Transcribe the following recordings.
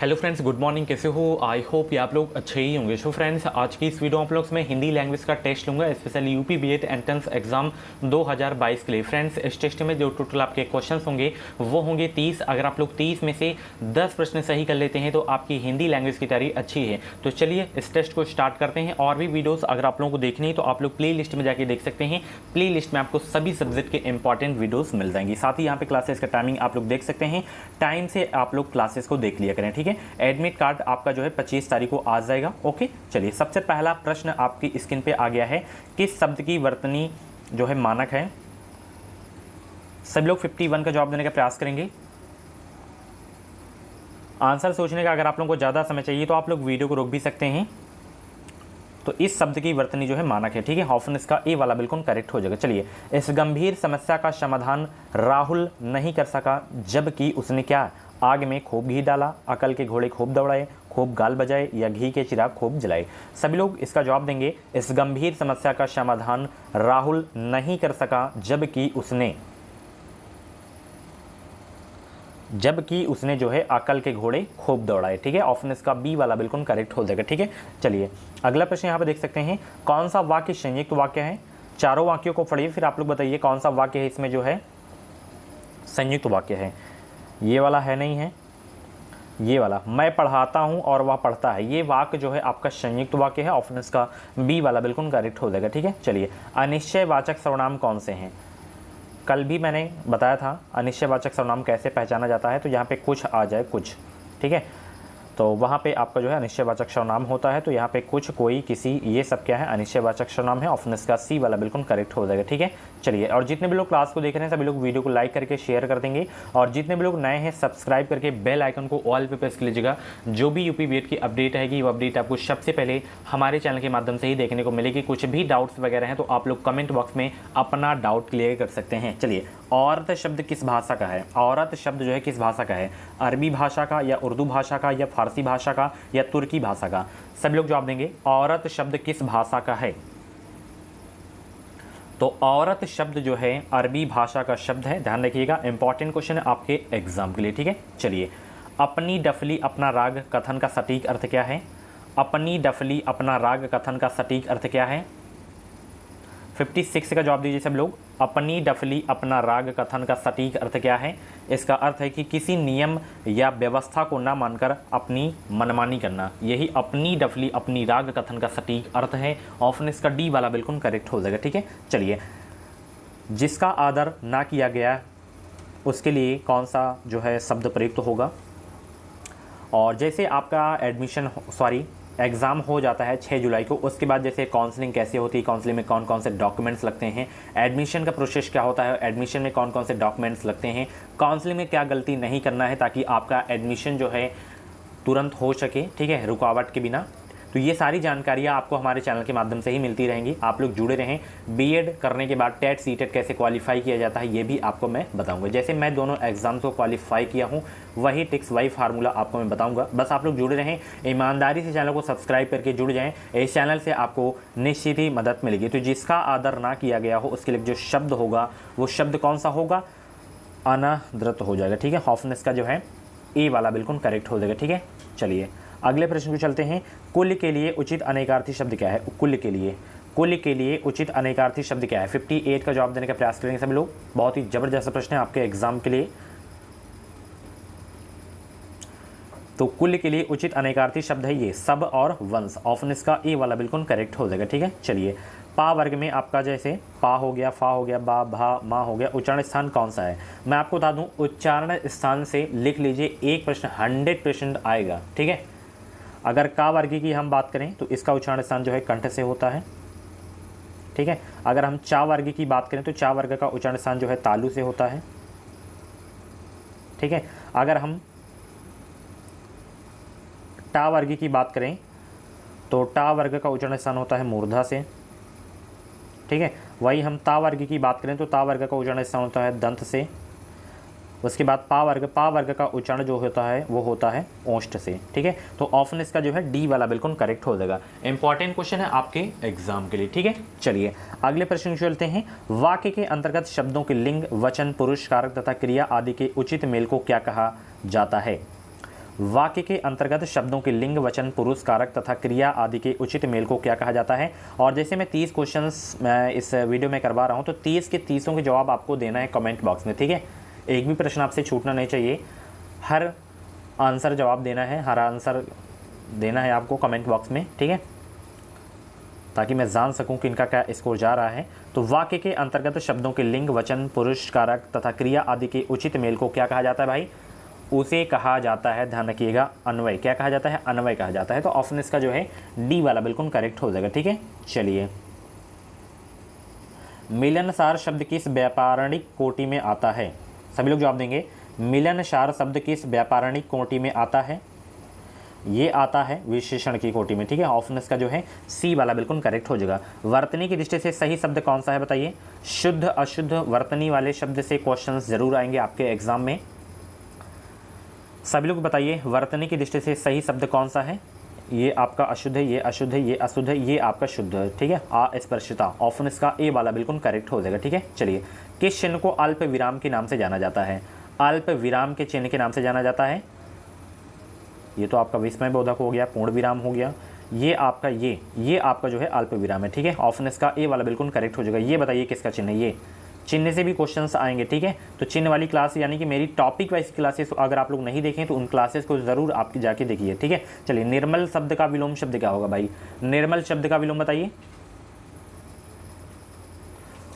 Hello friends, good morning. कैसे हो? I hope कि आप लोग अच्छे ही होंगे। सो फ्रेंड्स, आज की इस वीडियो आप लोग में हिंदी लैंग्वेज का टेस्ट लूंगा, specially UP BEd entrance exam 2022 के लिए। फ्रेंड्स, इस टेस्ट में जो टोटल आपके क्वेश्चंस होंगे वो होंगे 30। अगर आप लोग 30 में से 10 प्रश्न सही कर लेते हैं तो आपकी हिंदी लैंग्वेज की तैयारी अच्छी है। तो चलिए इस टेस्ट को स्टार्ट करते हैं। और भी वीडियोज़ अगर आप लोगों को देखनी है तो आप लोग प्ले लिस्ट में जाके देख सकते हैं। प्ले लिस्ट में आपको सभी सब्जेक्ट के इंपॉर्टेंट वीडियोज़ मिल जाएंगी। साथ ही यहाँ पे क्लासेस का टाइमिंग आप लोग देख सकते हैं। टाइम से आप लोग क्लासेस को देख लिया करें, ठीक है। एडमिट कार्ड आपका जो है 25 तारीख को आ जाएगा। ओके, चलिए सबसे पहला प्रश्न आपकी स्क्रीन पे आ गया है। किस शब्द की वर्तनी जो है मानक है? सभी लोग 51 का जवाब देने का प्रयास करेंगे। आंसर सोचने का अगर आप लोगों को ज़्यादा समय चाहिए तो आप लोग वीडियो को रोक भी सकते हैं। तो इस शब्द की वर्तनी जो है मानक है, ठीक है। ऑप्शन इसका ए वाला बिल्कुल करेक्ट हो जाएगा। चलिए, इस गंभीर समस्या का समाधान राहुल नहीं कर सका जबकि उसने क्या? आग में खूब घी डाला, अकल के घोड़े खूब दौड़ाए, खूब गाल बजाए या घी के चिराग खूब जलाए। सभी लोग इसका जवाब देंगे। इस गंभीर समस्या का समाधान राहुल नहीं कर सका जबकि उसने जो है अकल के घोड़े खूब दौड़ाए, ठीक है। ऑप्शन इसका बी वाला बिल्कुल करेक्ट हो जाएगा, ठीक है। चलिए अगला प्रश्न यहाँ पे देख सकते हैं। कौन सा वाक्य संयुक्त वाक्य है? चारों वाक्यों को पढ़िए, फिर आप लोग बताइए कौन सा वाक्य है इसमें जो है संयुक्त वाक्य है। ये वाला है, नहीं है। ये वाला, मैं पढ़ाता हूँ और वह पढ़ता है, ये वाक्य जो है आपका संयुक्त वाक्य है। ऑप्शन इसका बी वाला बिल्कुल करेक्ट हो जाएगा, ठीक है। चलिए, अनिश्चयवाचक सर्वनाम कौन से हैं? कल भी मैंने बताया था अनिश्चयवाचक सर्वनाम कैसे पहचाना जाता है। तो यहाँ पे कुछ आ जाए, कुछ, ठीक है। तो वहाँ पे आपका जो है अनिश्चयवाचक सर्वनाम होता है। तो यहाँ पे कुछ, कोई, किसी, ये सब क्या है? अनिश्चयवाचक सर्वनाम है। ऑप्शन इसका सी वाला बिल्कुल करेक्ट हो जाएगा, ठीक है। चलिए, और जितने भी लोग क्लास को देख रहे हैं सभी लोग वीडियो को लाइक करके शेयर कर देंगे। और जितने भी लोग नए हैं सब्सक्राइब करके बेल आइकन को ऑल पे प्रेस कर लीजिएगा। जो भी यूपी बीएड की अपडेट रहेगी वो अपडेट आपको सबसे पहले हमारे चैनल के माध्यम से ही देखने को मिलेगी। कुछ भी डाउट्स वगैरह हैं तो आप लोग कमेंट बॉक्स में अपना डाउट क्लियर कर सकते हैं। चलिए, औरत शब्द किस भाषा का है? औरत शब्द जो है किस भाषा का है? अरबी भाषा का या उर्दू भाषा का या फारसी भाषा का या तुर्की भाषा का? सभी लोग जवाब देंगे। औरत शब्द किस भाषा का है? तो औरत शब्द जो है अरबी भाषा का शब्द है। ध्यान रखिएगा, इंपॉर्टेंट क्वेश्चन है आपके एग्जाम के लिए, ठीक है। चलिए, अपनी डफली अपना राग कथन का सटीक अर्थ क्या है? अपनी डफली अपना राग कथन का सटीक अर्थ क्या है? 56 का जवाब दीजिए सब लोग। अपनी डफली अपना राग कथन का सटीक अर्थ क्या है? इसका अर्थ है कि किसी नियम या व्यवस्था को ना मानकर अपनी मनमानी करना। यही अपनी डफली अपनी राग कथन का सटीक अर्थ है। ऑप्शन इसका डी वाला बिल्कुल करेक्ट हो जाएगा, ठीक है। चलिए, जिसका आदर ना किया गया उसके लिए कौन सा जो है शब्द प्रयुक्त होगा? और जैसे आपका एग्ज़ाम हो जाता है 6 जुलाई को, उसके बाद जैसे काउंसलिंग कैसे होती है, काउंसलिंग में कौन कौन से डॉक्यूमेंट्स लगते हैं, एडमिशन का प्रोसेस क्या होता है, एडमिशन में कौन कौन से डॉक्यूमेंट्स लगते हैं, काउंसलिंग में क्या गलती नहीं करना है ताकि आपका एडमिशन जो है तुरंत हो सके, ठीक है, रुकावट के बिना। तो ये सारी जानकारियाँ आपको हमारे चैनल के माध्यम से ही मिलती रहेंगी। आप लोग जुड़े रहें। बीएड करने के बाद टेट सीटेट कैसे क्वालिफाई किया जाता है ये भी आपको मैं बताऊंगा। जैसे मैं दोनों एग्जाम्स को क्वालिफाई किया हूँ वही टिक्स वही फार्मूला आपको मैं बताऊंगा। बस आप लोग जुड़े रहें, ईमानदारी से चैनल को सब्सक्राइब करके जुड़ जाएँ। इस चैनल से आपको निश्चित ही मदद मिलेगी। तो जिसका आदर ना किया गया हो उसके लिए जो शब्द होगा वो शब्द कौन सा होगा? अनादृत हो जाएगा, ठीक है। ऑप्शन इसका जो है ए वाला बिल्कुल करेक्ट हो जाएगा, ठीक है। चलिए अगले प्रश्न को चलते हैं। कुल के लिए उचित अनेकार्थी शब्द क्या है? कुल के लिए उचित अनेकार्थी शब्द क्या है? 58 का जवाब देने का प्रयास करेंगे सभी लोग। बहुत ही जबरदस्त प्रश्न है आपके एग्जाम के लिए। तो कुल के लिए उचित अनेकार्थी शब्द है ये सब और वंश। ऑप्शन इसका ए वाला बिल्कुल करेक्ट हो जाएगा, ठीक है। चलिए, पा वर्ग में आपका जैसे पा हो गया, फा हो गया, बा, भा, मा हो गया, उच्चारण स्थान कौन सा है? मैं आपको बता दूं, उच्चारण स्थान से लिख लीजिए, एक प्रश्न 100% आएगा, ठीक है। अगर का वर्ग की हम बात करें तो इसका उच्चारण स्थान जो है कंठ से होता है, ठीक है। अगर हम चा वर्ग की बात करें तो चा वर्ग का उच्चारण स्थान जो है तालु से होता है, ठीक है। अगर हम टा वर्ग की बात करें तो टा वर्ग का उच्चारण स्थान होता है मूर्धा से, ठीक है। वही हम ता वर्ग की बात करें तो ता वर्ग का उच्चारण स्थान होता है दंत से। उसके बाद पा वर्ग का उच्चारण जो होता है वो होता है ओष्ठ से, ठीक है। तो ऑप्शन इसका जो है डी वाला बिल्कुल करेक्ट हो जाएगा। इंपॉर्टेंट क्वेश्चन है आपके एग्जाम के लिए, ठीक है। चलिए अगले प्रश्न चलते हैं। वाक्य के अंतर्गत शब्दों के लिंग, वचन, पुरुष, कारक तथा क्रिया आदि के उचित मेल को क्या कहा जाता है? वाक्य के अंतर्गत शब्दों के लिंग, वचन, पुरुष, कारक तथा क्रिया आदि के उचित मेल को क्या कहा जाता है। और जैसे मैं 30 क्वेश्चंस मैं इस वीडियो में करवा रहा हूँ, तो 30 के 30 के जवाब आपको देना है कमेंट बॉक्स में, ठीक है। एक भी प्रश्न आपसे छूटना नहीं चाहिए, हर आंसर जवाब देना है, हर आंसर देना है आपको कमेंट बॉक्स में, ठीक है, ताकि मैं जान सकूं कि इनका क्या स्कोर जा रहा है। तो वाक्य के अंतर्गत शब्दों के लिंग, वचन, पुरुष, कारक तथा क्रिया आदि के उचित मेल को क्या कहा जाता है भाई, उसे कहा जाता है, ध्यान रखिएगा, अन्वय। क्या कहा जाता है, अन्वय कहा जाता है। तो ऑप्शन इसका जो है डी वाला बिल्कुल करेक्ट हो जाएगा, ठीक है। चलिए, मिलनसार शब्द किस व्याकरणिक कोटि में आता है, सभी लोग जवाब देंगे। मिलनसार शब्द किस व्याकरणिक कोटि में आता है, ये आता है विशेषण की कोटि में, ठीक है। ऑप्शन इसका जो है सी वाला बिल्कुल करेक्ट हो जाएगा। वर्तनी की दृष्टि से सही शब्द कौन सा है बताइए। शुद्ध अशुद्ध वर्तनी वाले शब्द से क्वेश्चंस जरूर आएंगे आपके एग्जाम में, सभी लोग बताइए वर्तनी की दृष्टि से सही शब्द कौन सा है। ये आपका अशुद्ध है, ये अशुद्ध है, ये अशुद्ध है, ये आपका शुद्ध है, ठीक है। अस्पृश्यता, ऑप्शन इसका ए वाला बिल्कुल करेक्ट हो जाएगा, ठीक है। चलिए, किस चिन्ह को अल्प विराम के नाम से जाना जाता है, अल्प विराम के चिन्ह के नाम से जाना जाता है। ये तो आपका विस्मय बोधक हो गया, पूर्ण विराम हो गया, ये आपका ये आपका जो है अल्प विराम है, ठीक है। ऑप्शन इसका ए वाला बिल्कुल करेक्ट हो जाएगा। ये बताइए किसका चिन्ह है, ये चिन्ह से भी क्वेश्चंस आएंगे, ठीक है। तो चिन्ह वाली क्लास यानी कि मेरी टॉपिक वाइज क्लासेस अगर आप लोग नहीं देखें तो उन क्लासेस को जरूर आप जाके देखिए, ठीक है। चलिए, निर्मल शब्द का विलोम शब्द क्या होगा भाई, निर्मल शब्द का विलोम बताइए।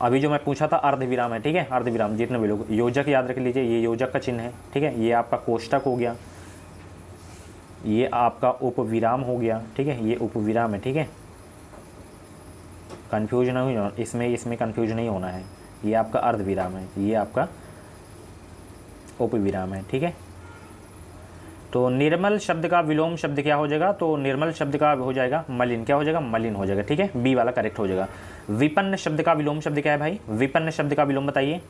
अभी जो मैं पूछा था अर्धविराम है, ठीक है, अर्धविराम। जितने भी लोग योजक याद रख लीजिए, ये योजक का चिन्ह है, ठीक है। ये आपका कोष्टक हो गया, ये आपका उपविराम हो गया, ठीक है, ये उपविराम है, ठीक है। कंफ्यूज नहीं होना इसमें कंफ्यूज नहीं होना है। ये आपका अर्धविराम है, ये आपका उपविराम है, ठीक है। तो निर्मल शब्द का विलोम शब्द क्या हो जाएगा, तो निर्मल शब्द का हो जाएगा मलिन, क्या हो जाएगा, मलिन हो जाएगा, ठीक है। बी वाला करेक्ट हो जाएगा। विपन्न शब्द का विलोम शब्द क्या है भाई, विपन्न शब्द का विलोम बताइए।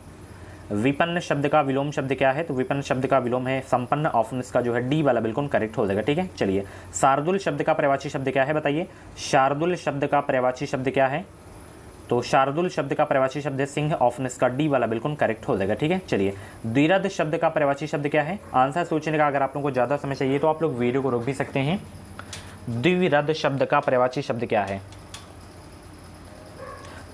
विपन्न शब्द का विलोम शब्द क्या है, तो विपन्न शब्द का विलोम है संपन्न, ऑप्शन इसका जो है डी वाला बिल्कुल करेक्ट हो जाएगा, ठीक है। चलिए, शार्दुल शब्द का पर्यायवाची शब्द क्या है बताइए। शार्दुल शब्द का पर्यायवाची शब्द क्या है, तो शार्दुल शब्द का पर्यायवाची शब्द है सिंह, ऑप्शन इसका डी वाला बिल्कुल करेक्ट हो जाएगा, ठीक है। चलिए, द्विरद शब्द का पर्यायवाची शब्द क्या है, आंसर सोचने का अगर आप लोगों को ज़्यादा समय चाहिए तो आप लोग वीडियो को रोक भी सकते हैं। द्विरद शब्द का पर्यायवाची शब्द क्या है,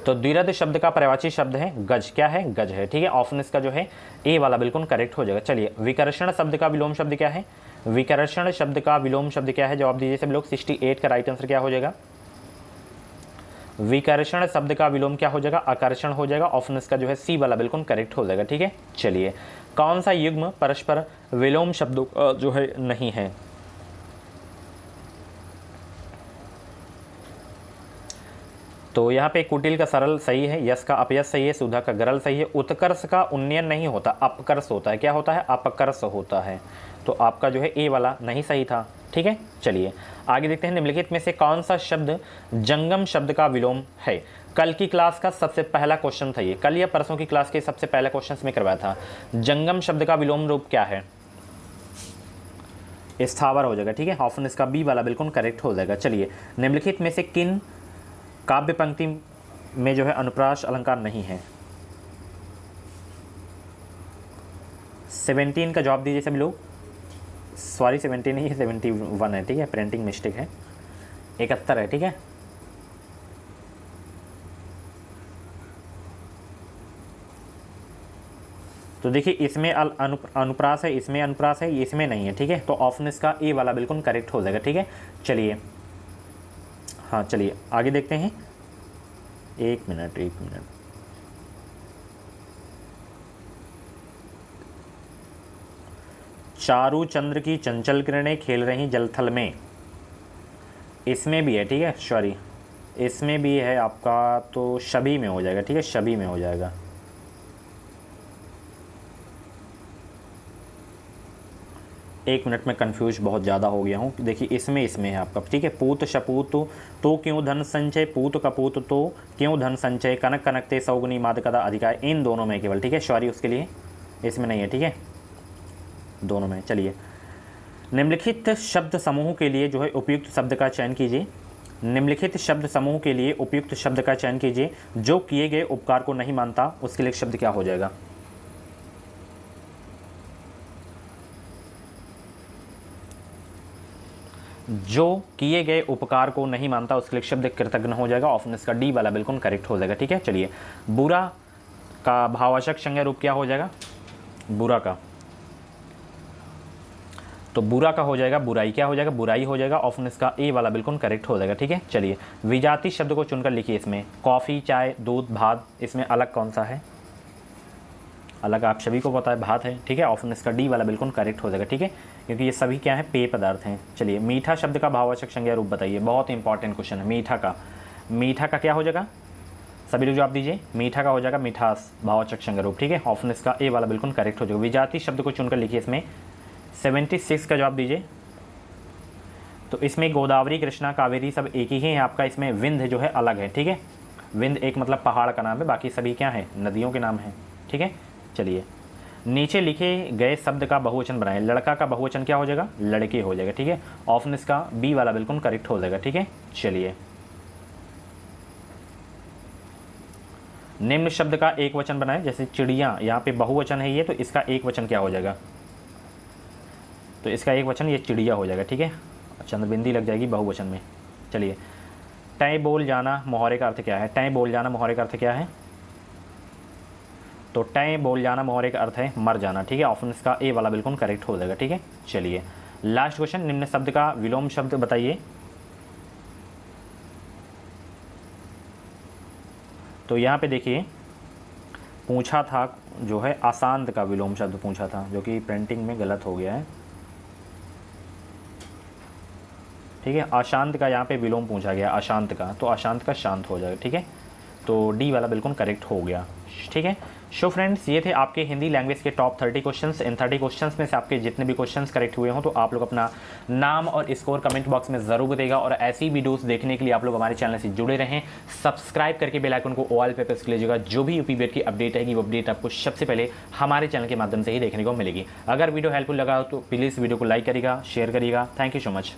तो द्विरद शब्द का पर्यायवाची शब्द है गज, क्या है, गज है, ठीक है। ऑप्शन इसका जो है ए वाला बिल्कुल करेक्ट हो जाएगा। चलिए, विकर्षण शब्द का विलोम शब्द क्या है, विकर्षण शब्द का विलोम शब्द क्या है, जवाब दीजिए सब लोग। 68 का राइट आंसर क्या हो जाएगा, विकर्षण शब्द का विलोम क्या हो जाएगा, आकर्षण हो जाएगा, ऑप्शन इसका जो है सी वाला बिल्कुल करेक्ट हो जाएगा, ठीक है। चलिए, कौन सा युग्म परस्पर विलोम शब्दों का जो है नहीं है, तो यहाँ पे कुटिल का सरल सही है, यश का अपयश सही है, सुधा का गरल सही है, उत्कर्ष का उन्नयन नहीं होता, अपकर्ष होता है, क्या होता है, अपकर्ष होता है, तो आपका जो है ए वाला नहीं सही था, ठीक है। चलिए, आगे देखते हैं, निम्नलिखित में से कौन सा शब्द जंगम शब्द का विलोम है। कल की क्लास का सबसे पहला क्वेश्चन था ये, कल या परसों की क्लास के सबसे पहला क्वेश्चन में करवाया था। जंगम शब्द का विलोम रूप क्या है, स्थावर हो जाएगा, ठीक है। ऑप्शन इसका बी वाला बिल्कुल करेक्ट हो जाएगा। चलिए, निम्नलिखित में से किन काव्य पंक्ति में जो है अनुप्रास अलंकार नहीं है। 17 का जवाब दीजिए सभी लोग। सॉरी 17 नहीं है, 71 है, ठीक है, प्रिंटिंग मिस्टेक है, 71 है, ठीक है। तो देखिए, इसमें अनुप्रास है, इसमें अनुप्रास है, इसमें नहीं है, ठीक है। तो ऑप्शन इसका ए वाला बिल्कुल करेक्ट हो जाएगा, ठीक है। चलिए, हाँ चलिए आगे देखते हैं। एक मिनट चारू चंद्र की चंचल किरणें खेल रही जलथल में, इसमें भी है, ठीक है, सॉरी इसमें भी है आपका, तो शबी में हो जाएगा, ठीक है, शबी में हो जाएगा। एक मिनट में कंफ्यूज बहुत ज़्यादा हो गया हूँ। देखिए, इसमें है आपका, ठीक है। पूत शपूत तो क्यों धन संचय, पूत कपूत तो क्यों धन संचय, कनक कनकते सौगुनी माद कदा अधिकार, इन दोनों में केवल, ठीक है, सॉरी उसके लिए इसमें नहीं है, ठीक है, दोनों में। चलिए, निम्नलिखित शब्द समूह के लिए जो है उपयुक्त शब्द का चयन कीजिए। निम्नलिखित शब्द समूह के लिए उपयुक्त शब्द का चयन कीजिए। जो किए गए उपकार को नहीं मानता उसके लिए शब्द क्या हो जाएगा। जो किए गए उपकार को नहीं मानता उसके लिए शब्द कृतज्ञ हो जाएगा। ऑप्शन इसका डी वाला बिल्कुल करेक्ट हो जाएगा। ठीक है, चलिए बुरा का भाववाचक संज्ञा रूप क्या हो जाएगा? बुरा का, तो बुरा का हो जाएगा बुराई। क्या हो जाएगा? बुराई हो जाएगा। ऑप्शन इसका ए वाला बिल्कुल करेक्ट हो जाएगा। ठीक है, चलिए विजाति शब्द को चुनकर लिखिए। इसमें कॉफ़ी, चाय, दूध, भात, इसमें अलग कौन सा है? अलग आप सभी को पता है, भात है। ठीक है, ऑप्शन इसका डी वाला बिल्कुल करेक्ट हो जाएगा। ठीक है, क्योंकि ये सभी क्या है? पेय पदार्थ हैं। चलिए मीठा शब्द का भाववाचक संज्ञा रूप बताइए, बहुत इंपॉर्टेंट क्वेश्चन है। मीठा का क्या हो जाएगा? सभी लोग जवाब दीजिए। मीठा का हो जाएगा मिठास, भाववाचक संज्ञा रूप। ठीक है, ऑप्शन इसका ए वाला बिल्कुल करेक्ट हो जाएगा। विजाति शब्द को चुनकर लिखिए। इसमें 76 का जवाब दीजिए। तो इसमें गोदावरी, कृष्णा, कावेरी सब एक ही है आपका। इसमें विंध्य जो है अलग है। ठीक है, विंध्य एक मतलब पहाड़ का नाम है, बाकी सभी क्या है? नदियों के नाम हैं। ठीक है, चलिए नीचे लिखे गए शब्द का बहुवचन बनाएं। लड़का का बहुवचन क्या हो जाएगा? लड़के हो जाएगा। ठीक है, ऑप्शन इसका बी वाला बिल्कुल करेक्ट हो जाएगा। ठीक है, चलिए निम्न शब्द का एक वचन बनाएं। जैसे चिड़िया, यहाँ पे बहुवचन है ये, तो इसका एक वचन क्या हो जाएगा? तो इसका एक वचन ये चिड़िया हो जाएगा। ठीक है, चंद्रबिंदी लग जाएगी बहुवचन में। चलिए टै बोल जाना मुहावरे का अर्थ क्या है? टै बोल जाना मुहावरे का अर्थ क्या है? तो टै बोल जाना मुहावरे का अर्थ है मर जाना। ठीक है, ऑप्शन इसका ए वाला बिल्कुल करेक्ट हो जाएगा। ठीक है, चलिए लास्ट क्वेश्चन, निम्न शब्द का विलोम शब्द बताइए। तो यहाँ पे देखिए पूछा था जो है अशांत का विलोम शब्द पूछा था, जो कि प्रिंटिंग में गलत हो गया है। ठीक है, अशांत का यहाँ पे विलोम पूछा गया, अशांत का, तो अशांत का शांत हो जाएगा। ठीक है, तो डी वाला बिल्कुल करेक्ट हो गया। ठीक है, सो फ्रेंड्स ये थे आपके हिंदी लैंग्वेज के टॉप 30 क्वेश्चंस। इन 30 क्वेश्चंस में से आपके जितने भी क्वेश्चंस करेक्ट हुए हों तो आप लोग अपना नाम और स्कोर कमेंट बॉक्स में ज़रूर देगा। और ऐसी वीडियोस देखने के लिए आप लोग हमारे चैनल से जुड़े रहें, सब्सक्राइब करके बेल आइकन को ऑल पे प्रेस कर लीजिएगा। जो भी यूपीबीएड की अपडेट रहेगी वो अपडेट आपको सबसे पहले हमारे चैनल के माध्यम से ही देखने को मिलेगी। अगर वीडियो हेल्पफुल लगा हो तो प्लीज़ वीडियो को लाइक करिएगा, शेयर करिएगा। Thank you so much.